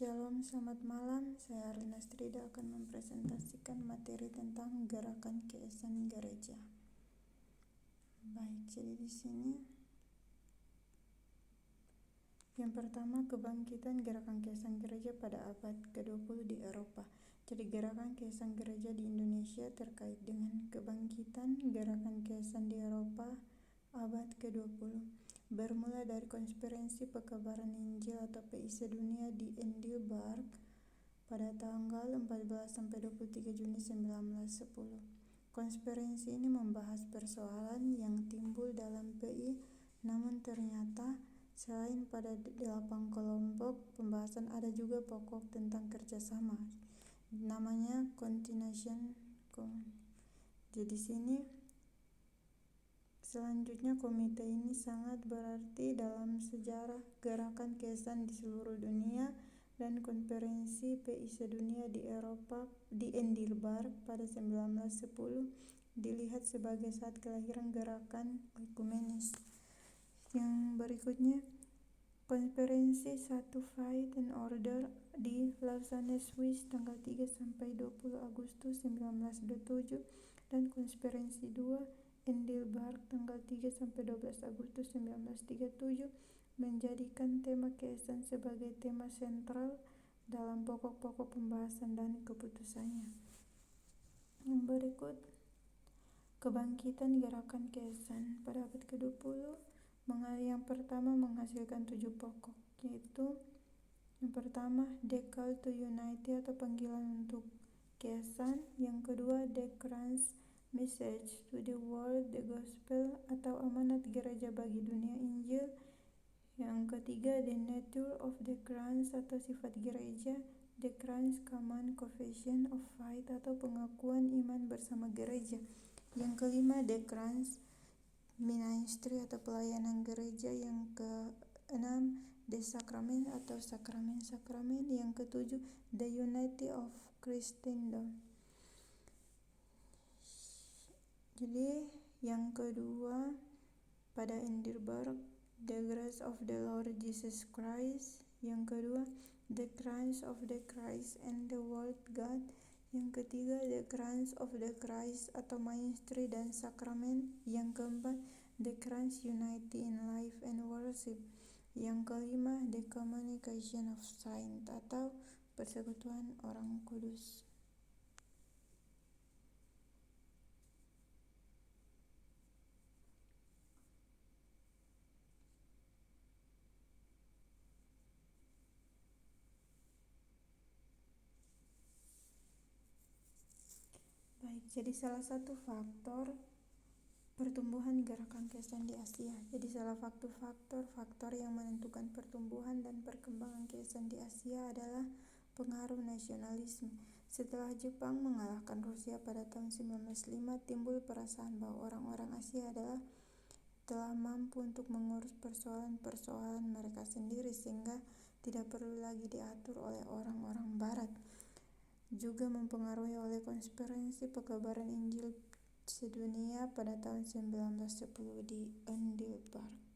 Shalom, selamat malam. Saya Arlina Strida akan mempresentasikan materi tentang gerakan keesan gereja. Baik, jadi di sini yang pertama, kebangkitan gerakan keesan gereja pada abad ke-20 di Eropa. Jadi gerakan keesan gereja di Indonesia terkait dengan kebangkitan gerakan keesan di Eropa abad ke-20. Bermula dari konferensi Pekabaran Injil atau PIC Dunia di Edinburgh pada tanggal 14-23 Juni 1910. Konferensi ini membahas persoalan yang timbul dalam PI, namun ternyata selain pada 8 kelompok pembahasan ada juga pokok tentang kerjasama, namanya continuation. Jadi sini selanjutnya komite ini sangat berarti dalam sejarah gerakan keesan di seluruh dunia, dan konferensi PIC Dunia di Eropa di Edinburgh pada 1910 dilihat sebagai saat kelahiran gerakan ekumenis. Yang berikutnya, konferensi 1 Faith and Order di Lausanne, Swiss tanggal 3-20 Agustus 1927 dan konferensi 2 Edinburgh tanggal 3-12 Agustus 1937 menjadikan tema keesan sebagai tema sentral dalam pokok-pokok pembahasan dan keputusannya. Yang berikut, kebangkitan gerakan keesan pada abad ke-20. Yang pertama menghasilkan 7 pokok, yaitu yang pertama, The Call to Unity atau panggilan untuk keesan. Yang kedua, The Christ Message to the World, the Gospel atau amanat gereja bagi dunia Injil. Yang ketiga, The Nature of the Christ atau sifat gereja. The Christ Common Confession of Faith atau pengakuan iman bersama gereja. Yang kelima, The Christ Ministry atau pelayanan gereja. Yang keenam, The Sacrament atau sakramen-sakramen. Yang ketujuh, The Unity of Christendom. Jadi yang kedua pada Edinburgh, The Grace of the Lord Jesus Christ. Yang kedua, The Christ of the Christ and the Word God. Yang ketiga, The Christ of the Christ atau ministry dan sakramen. Yang keempat, The Christ Unity in Life and Worship. Yang kelima, The Communication of Saints atau persekutuan orang kudus. Baik, jadi salah satu faktor pertumbuhan gerakan keesan di Asia. Jadi salah satu faktor yang menentukan pertumbuhan dan perkembangan keesan di Asia adalah pengaruh nasionalisme. Setelah Jepang mengalahkan Rusia pada tahun 1905, timbul perasaan bahwa orang-orang Asia telah mampu untuk mengurus persoalan-persoalan mereka sendiri sehingga tidak perlu lagi diatur oleh orang-orang Barat. Juga mempengaruhi oleh konferensi Pekabaran Injil Sedunia pada tahun 1910 di Edinburgh.